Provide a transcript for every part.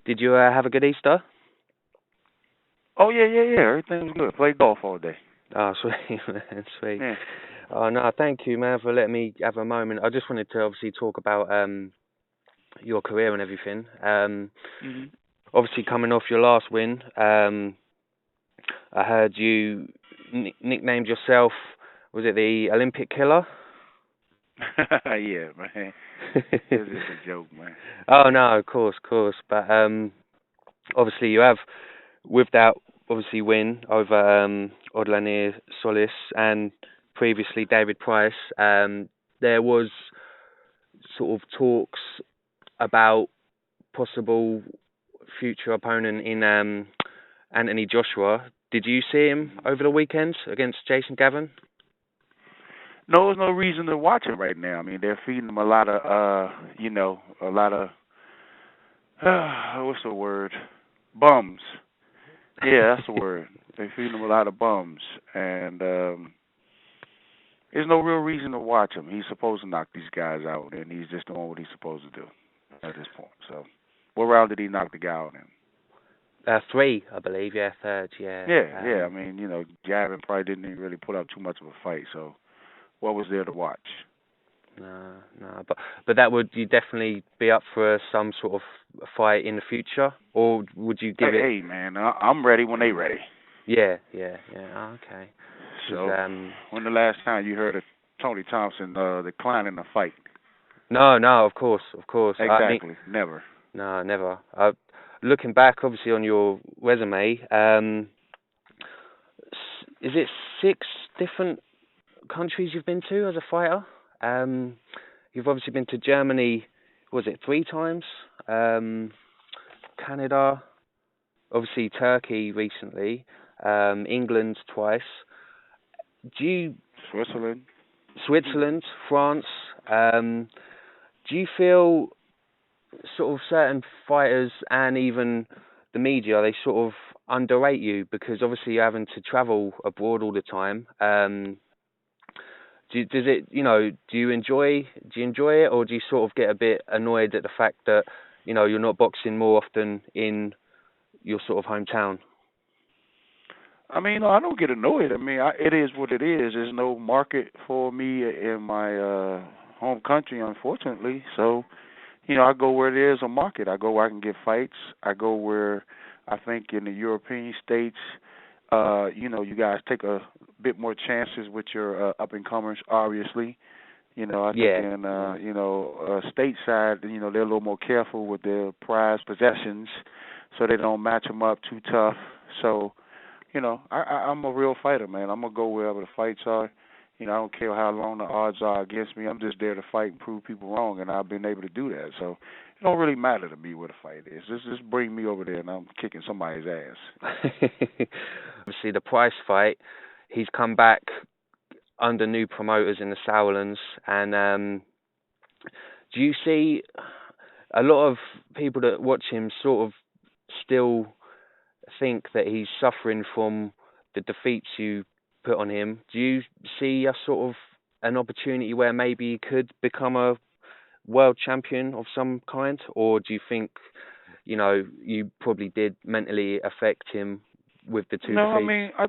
Did you have a good Easter? Oh yeah. Everything was good. Played golf all day. Oh, sweet, man, sweet. Yeah. Oh, no, thank you, man, for letting me have a moment. I just wanted to obviously talk about your career and everything. Mhm. Obviously coming off your last win, I heard you nicknamed yourself, was it the Olympic Killer? Yeah, man. It's just a joke, man. Oh no, of course. But obviously you have, with that obviously win over Odlanier Solis and previously David Price, there was sort of talks about possible future opponent in Anthony Joshua. Did you see him Mhm. over the weekend against Jason Gavin? No, there's no reason to watch it right now. I mean, they're feeding him a lot of, a lot of, what's the word? Bums. Yeah, that's the word. They feed him a lot of bums, and there's no real reason to watch him. He's supposed to knock these guys out, and he's just doing what he's supposed to do at this point. So, what round did he knock the guy out in? Three, I believe. Yeah, third. Yeah. Yeah. I mean, Gavin probably didn't even really put up too much of a fight. So, what was there to watch? No. But that would you definitely be up for some sort of fight in the future, or would you give it? Hey, man, I'm ready when they ready. Yeah. Oh, okay. Because So, when the last time you heard of Tony Thompson declining a fight? no, of course. I mean, Exactly, never. no, never. Looking back, obviously on your resume, is it six different countries you've been to as a fighter? Um, you've obviously been to Germany. Was it three times? Canada, obviously Turkey recently, England twice. Do you Switzerland. Switzerland, France? Um, do you feel sort of certain fighters and even the media they sort of underrate you because obviously you're having to travel abroad all the time? Does it do you enjoy it, or do you sort of get a bit annoyed at the fact that you're not boxing more often in your sort of hometown? I mean, no, I don't get annoyed. I mean, it is what it is. There's no market for me in my home country, unfortunately. So, I go where there's a market. I go where I can get fights. I go where I think in the European states, you guys take a bit more chances with your up and comers. Obviously, I think Yeah, in stateside, they're a little more careful with their prized possessions, so they don't match them up too tough. So, I'm a real fighter, man. I'm gonna go wherever the fights are. I don't care how long the odds are against me. I'm just there to fight and prove people wrong, and I've been able to do that. So it don't really matter to me where the fight is. Just bring me over there, and I'm kicking somebody's ass. obviously the Price fight, he's come back under new promoters in the Sauerlands, and do you see a lot of people that watch him sort of still think that he's suffering from the defeats you put on him? Do you see a sort of an opportunity where maybe he could become a world champion of some kind, or do you think you probably did mentally affect him with the two No, I defeats? mean, I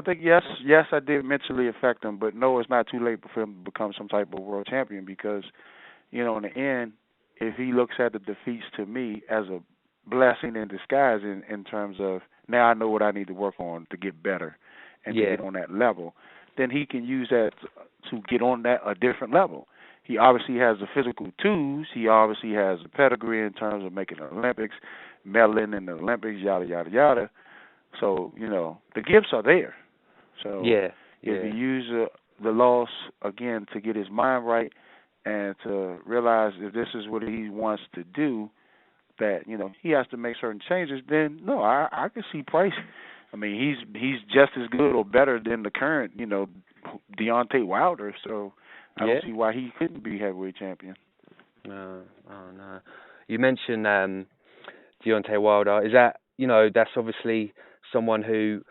think yes, I did mentally affect him, but no, it's not too late for him to become some type of world champion because, in the end, if he looks at the defeats to me as a blessing in disguise in terms of now I know what I need to work on to get better and to Yeah, get on that level, then he can use that to get on that a different level. He obviously has the physical tools. He obviously has the pedigree in terms of making the Olympics, medaling in the Olympics, yada yada yada. So the gifts are there. So yeah, if he yeah, use the loss again to get his mind right and to realize if this is what he wants to do, that he has to make certain changes. Then no, I can see Price. I mean, he's just as good or better than the current Deontay Wilder. So I don't yeah. see why he couldn't be heavyweight champion. No, oh no. You mentioned Deontay Wilder. Is that that's obviously someone who,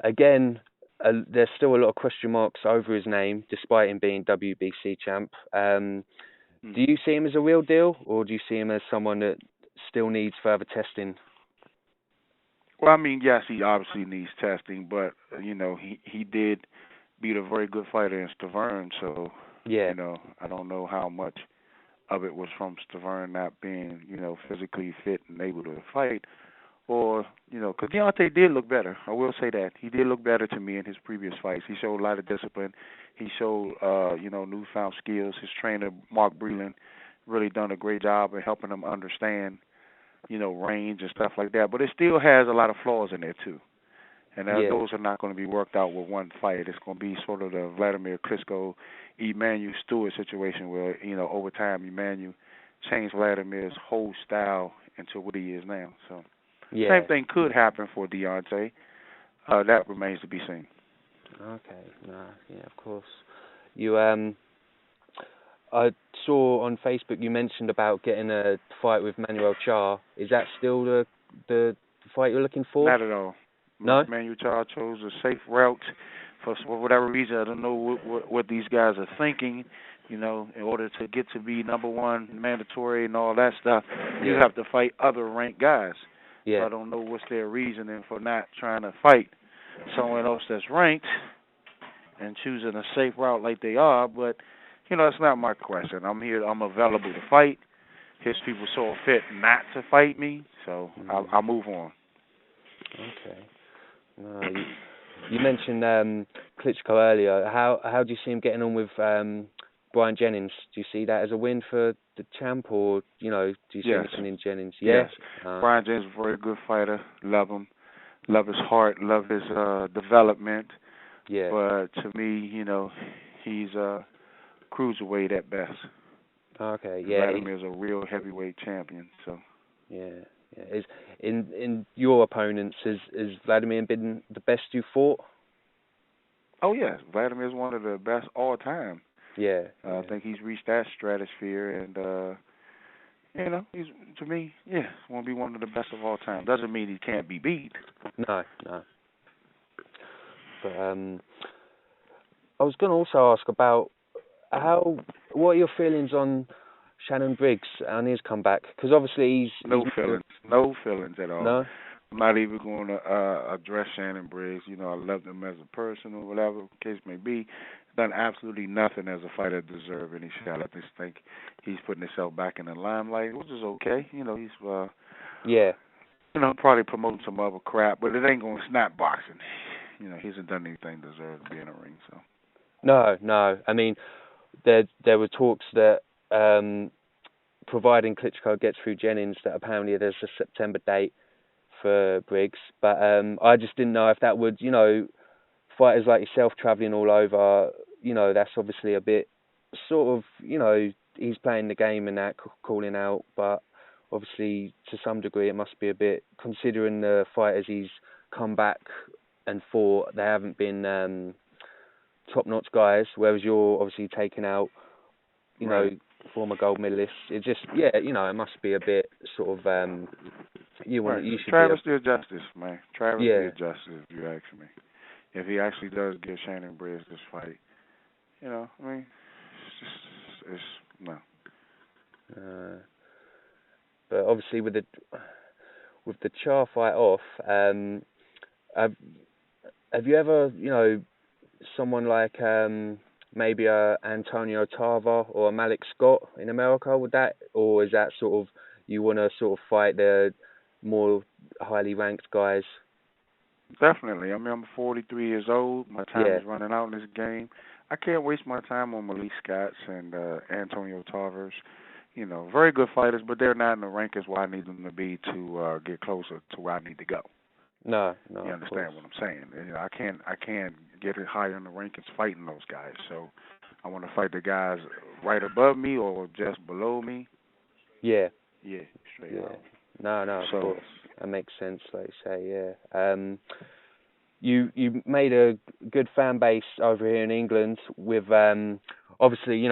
again, there's still a lot of question marks over his name, despite him being WBC champ. Do Hmm. you see him as a real deal, or do you see him as someone that still needs further testing. Well, I mean, yes, he obviously needs testing, but he did beat a very good fighter in Stavern, so Yeah, I don't know how much of it was from Stavern not being physically fit and able to fight, or because Deontay did look better. I will say that he did look better to me in his previous fights. He showed a lot of discipline. He showed newfound skills. His trainer Mark Breland really done a great job of helping him understand range and stuff like that. But it still has a lot of flaws in there too. And those are not going to be worked out with one fight. It's going to be sort of the Vladimir Klitschko, Emmanuel Stewart situation where, over time Emmanuel changed Vladimir's whole style into what he is now. So same thing could happen for Deontay. That remains to be seen. Okay. Yeah, of course. You I saw on Facebook you mentioned about getting a fight with Manuel Char. Is that still the fight you're looking for? Not at all. No? Manuel Char chose a safe route for whatever reason. I don't know what these guys are thinking. In order to get to be number one mandatory and all that stuff, you have to fight other ranked guys. Yeah. So I don't know what's their reasoning for not trying to fight someone else that's ranked and choosing a safe route like they are. But that's not my question. I'm here. I'm available to fight. His people saw fit not to fight me, so I'll move on. Okay. You mentioned Klitschko earlier. How do you see him getting on with Brian Jennings? Do you see that as a win for the champ, or do you see anything in Jennings? Yeah? Yes. Brian Jennings is a very good fighter. Love him. Love his heart. Love his development. Yeah. But to me, he's a cruiserweight at best. Okay. Yeah. Vladimir's a real heavyweight champion. So. Yeah. Is in your opponents, has Vladimir been the best you fought? Oh yes, Vladimir's one of the best all time. Yeah. I think he's reached that stratosphere, and he's, to me, want to be one of the best of all time. Doesn't mean he can't be beat. No. But I was going to also ask about what are your feelings on Shannon Briggs and his comeback? Because obviously he's no feelings at all. No. I'm not even going to address Shannon Briggs. I love him as a person or whatever the case may be. Done absolutely nothing as a fighter to deserve any shot. I just think he's putting himself back in the limelight, which is okay. He's probably promoting some other crap, but it ain't going to snap boxing. He hasn't done anything to deserve to be in a ring. So. No. I mean, there were talks that providing Klitschko gets through Jennings, that apparently there's a September date for Briggs, but I just didn't know if that would, fighters like yourself travelling all over, that's obviously a bit sort of, he's playing the game and that, calling out, but obviously to some degree it must be a bit, considering the fighters he's come back and fought, they haven't been top-notch guys, whereas you're obviously taking out, former gold medalists. It just, it must be a bit sort of, you should Travis did justice, man. Travis did justice, if you ask me. If he actually does give Shannon Briggs this fight, it's no. But obviously with the Char fight off, have you ever, someone like maybe a Antonio Tarver or a Malik Scott in America, or is that sort of, you want to sort of fight the more highly ranked guys? Definitely. I mean, I'm 43 years old. My time is running out in this game. I can't waste my time on Malik Scotts and Antonio Tarvers. Very good fighters, but they're not in the rankings where I need them to be to get closer to where I need to go. No. You understand what I'm saying? I can't get it higher in the rankings fighting those guys. So I want to fight the guys right above me or just below me. Yeah. Yeah, straight out. No, of course. That makes sense, like you say, yeah. You made a good fan base over here in England with, obviously,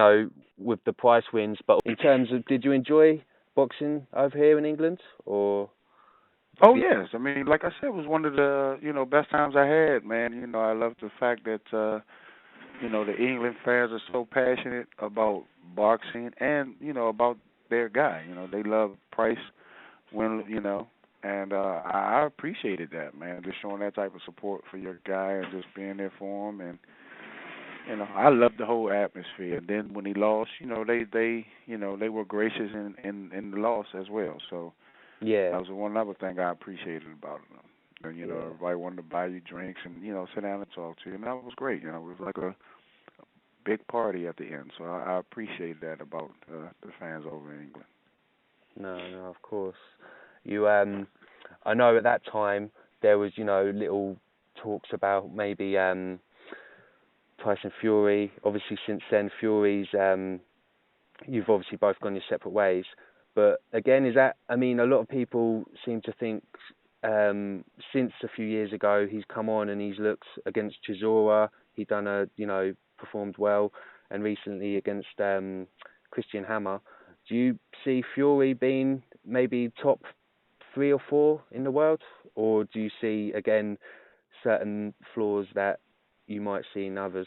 with the prize wins, but in terms of, did you enjoy boxing over here in England, or? Oh, yes. I mean, like I said, it was one of the, best times I had, man. I love the fact that, the England fans are so passionate about boxing and, about their guy. They love Price when and I appreciated that, man. Just showing that type of support for your guy and just being there for him, and I loved the whole atmosphere. And then when he lost, they were gracious in the loss as well. So Yeah, that was one other thing I appreciated about them. And yeah. everybody wanted to buy you drinks and sit down and talk to you, and that was great. It was like a big party at the end. So I appreciate that about the fans over in England. No, no, of course. You, I know at that time there was, little talks about maybe Tyson Fury. Obviously, since then, Fury's, you've obviously both gone your separate ways. But again, is that? I mean, a lot of people seem to think since a few years ago he's come on and he's looked against Chisora. He done performed well, and recently against Christian Hammer. Do you see Fury being maybe top 3 or 4 in the world, or do you see again certain flaws that you might see in others?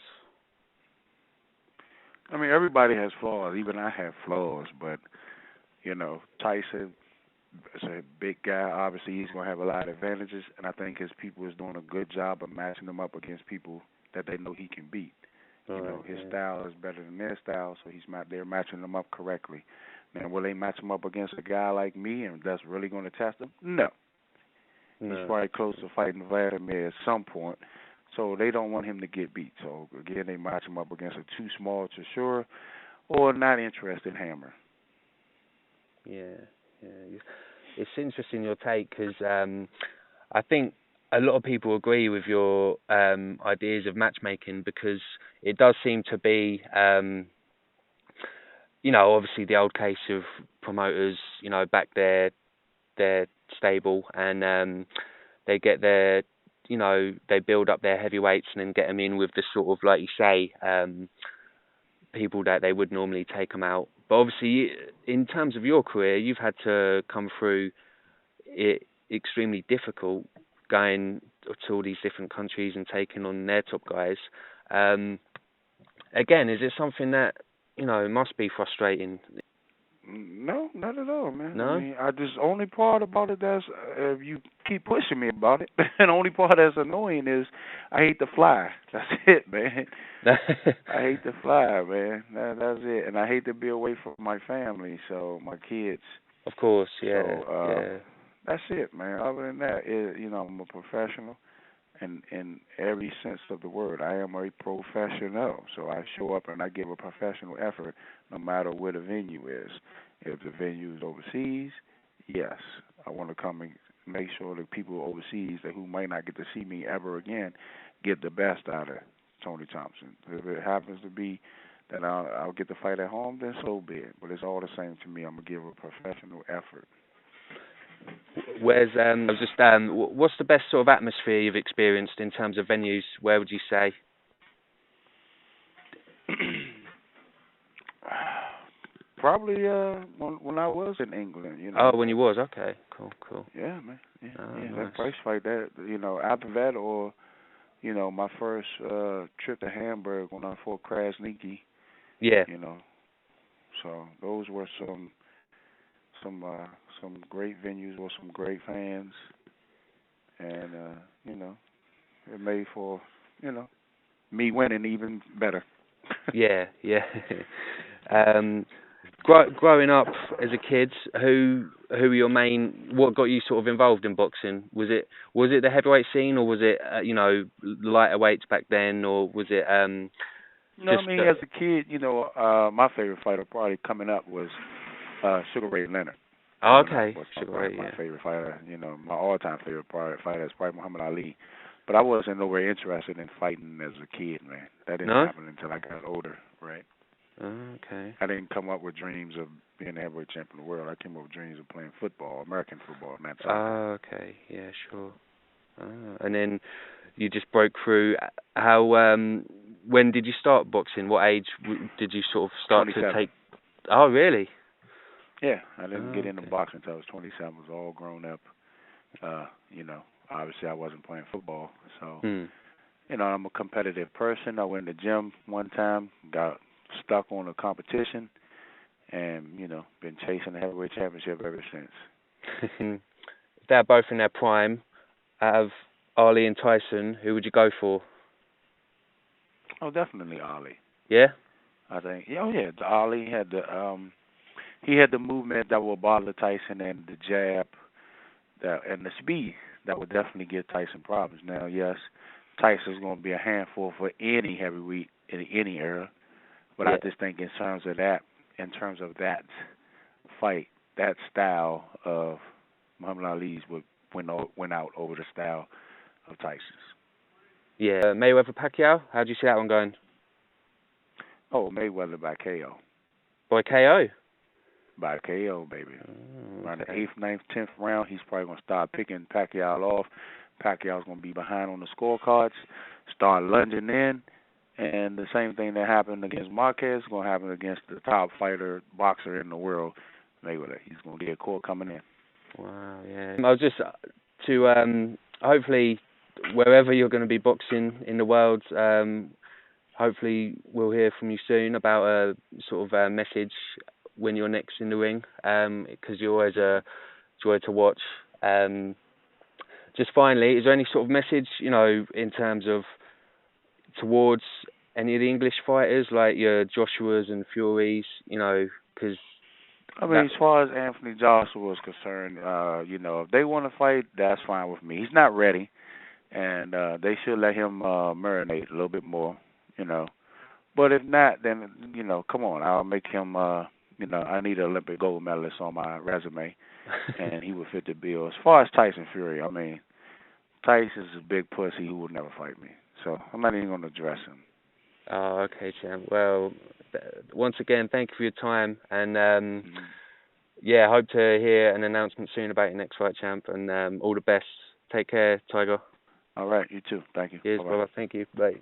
I mean, everybody has flaws. Even I have flaws, but Tyson is a big guy. Obviously, he's going to have a lot of advantages, and I think his people is doing a good job of matching him up against people that they know he can beat. His style is better than their style, so they're matching them up correctly. Now, will they match him up against a guy like me, and that's really going to test him? No. He's probably close to fighting Vladimir at some point, so they don't want him to get beat. So, again, they match him up against a too small Chisora or not interested Hammer. Yeah, yeah. It's interesting your take because I think a lot of people agree with your ideas of matchmaking because it does seem to be, obviously the old case of promoters, back their stable and they get their, they build up their heavyweights and then get them in with the sort of, like you say, people that they would normally take them out. But obviously, in terms of your career, you've had to come through it extremely difficult going to all these different countries and taking on their top guys. Again, is it something that, must be frustrating? No, not at all, man. No? I mean, only part about it that's if you keep pushing me about it, and the only part that's annoying is I hate to fly. That's it, man. I hate to fly, man. That's it, and I hate to be away from my family, so my kids. Of course, yeah, So yeah. that's it, man. Other than that, I'm a professional, and in every sense of the word, I am a professional. So I show up and I give a professional effort, no matter where the venue is. If the venue is overseas, yes, I want to come and make sure that people overseas that who might not get to see me ever again get the best out of Tony Thompson. If it happens to be that I'll get to fight at home, then so be it. But it's all the same to me. I'm gonna give a professional effort. Where's what's the best sort of atmosphere you've experienced in terms of venues? Where would you say? Probably when I was in England, Oh, when you was, okay, cool. Yeah, man. Yeah, Oh, yeah. nice. That price fight, after that, or my first trip to Hamburg when I fought Krasniki. Yeah. So those were some great venues with some great fans, and it made for me winning even better. Yeah, yeah. Growing up as a kid, who were your main? What got you sort of involved in boxing? Was it the heavyweight scene, or was it lighter weights back then, or was it No, I mean as a kid, my favorite fighter probably coming up was Sugar Ray Leonard. Oh, okay, Sugar Ray, my favorite fighter. My all-time favorite fighter is probably Muhammad Ali. But I wasn't nowhere interested in fighting as a kid, man. That didn't happen until I got older, right? Okay. I didn't come up with dreams of being the heavyweight champion of the world. I came up with dreams of playing football, American football, and that's all. Okay, yeah, sure. And then you just broke through. How? When did you start boxing? What age did you sort of start 27. to take? Oh, really? Yeah, I didn't get into boxing until I was 27. I was all grown up. Obviously I wasn't playing football, so I'm a competitive person. I went to the gym one time, got stuck on a competition, and been chasing the heavyweight championship ever since. If they're both in their prime, out of Ali and Tyson, who would you go for? Oh, definitely Ali. Yeah? I think. Oh yeah, Ali had the movement that would bother Tyson and the jab that and the speed that would definitely give Tyson problems. Now, yes, Tyson's going to be a handful for any heavyweight in any era, but Yeah. I just think in terms of that fight, that style of Muhammad Ali's would went out over the style of Tyson's. Yeah. Mayweather Pacquiao, how do you see that one going? Oh, Mayweather by KO. By KO? By KO, baby. Oh, Around the okay. 8th, ninth, 10th round, he's probably going to start picking Pacquiao off. Pacquiao's going to be behind on the scorecards, start lunging in, and the same thing that happened against Marquez is going to happen against the top boxer in the world, Mayweather. He's going to get caught coming in. Wow, yeah. I was just to hopefully wherever you're going to be boxing in the world, hopefully we'll hear from you soon about a sort of a message when you're next in the ring, because you're always a joy to watch. Just finally, is there any sort of message, in terms of towards any of the English fighters, like your Joshuas and Furies, because I mean, as far as Anthony Joshua is concerned, if they want to fight, that's fine with me. He's not ready, and they should let him marinate a little bit more, But if not, then, come on, I'll make him, I need an Olympic gold medalist on my resume, and he would fit the bill. As far as Tyson Fury, I mean, Tyson's a big pussy who would never fight me, so I'm not even going to address him. Oh, okay, champ. Well, once again, thank you for your time, and yeah, hope to hear an announcement soon about your next fight, champ, and all the best. Take care, Tiger. All right, you too. Thank you. Cheers, Bye-bye. brother. Thank you. Bye.